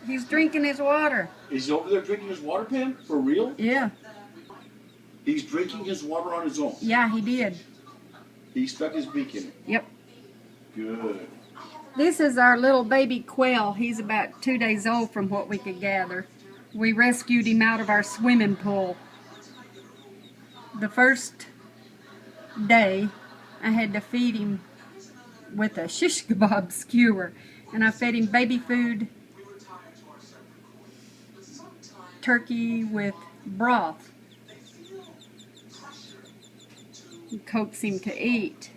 He's drinking his water. Is he over there drinking his water, Pam? For real? Yeah. He's drinking his water on his own. Yeah, he did. He stuck his beak in it. Yep. Good. This is our little baby quail. He's about 2 days old from what we could gather. We rescued him out of our swimming pool. The first day, I had to feed him with a shish kebab skewer. And I fed him baby food, turkey with broth. Coax him to eat.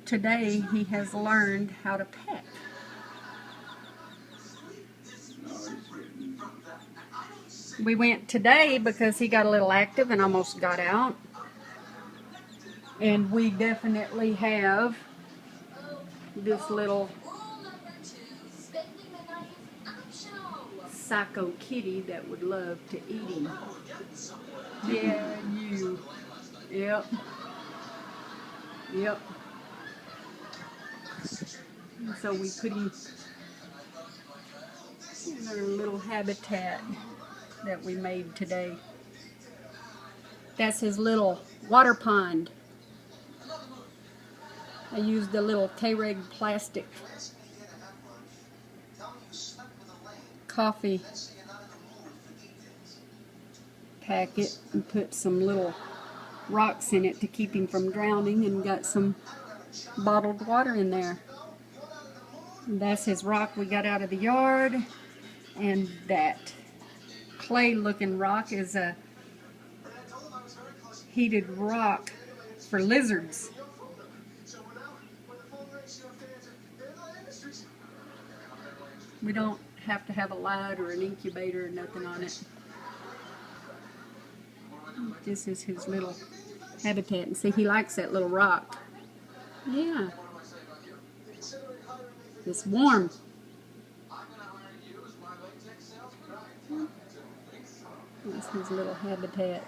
Today he has learned how to peck. We went today because he got a little active and almost got out. And we definitely have this little psycho kitty that would love to eat him. Yeah, you. Yep. Yep. So we put him in our little habitat that we made today. That's his little water pond. I used a little K-Reg plastic coffee packet and put some little rocks in it to keep him from drowning, and got some bottled water in there. And that's his rock we got out of the yard, and that clay looking rock is a heated rock for lizards. We don't have to have a light or an incubator or nothing on it. This is his little habitat. And see, he likes that little rock. Yeah. It's warm. That's his little habitat.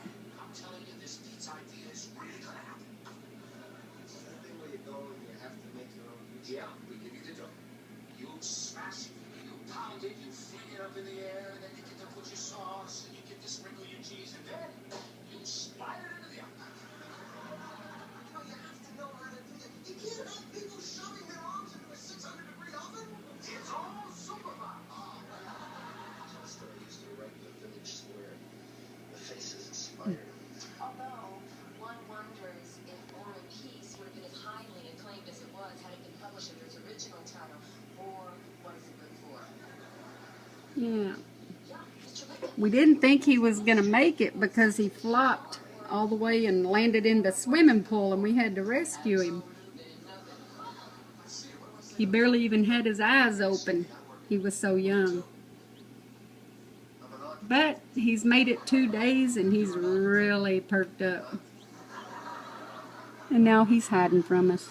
You fling it up in the air, and then you get to put your sauce, and you get to sprinkle your cheese, and then you slide it into the oven. You have to know how to do it. You can't have people shoving their arms into a 600-degree oven. It's all supervised. Just used to regular village square. The faces inspired. Although, one wonders if War and Peace would have been as highly acclaimed as it was had it been published under its original title, or what is it good for? Yeah. We didn't think he was going to make it because he flopped all the way and landed in the swimming pool, and we had to rescue him. He barely even had his eyes open. He was so young. But he's made it 2 days, and he's really perked up. And now he's hiding from us.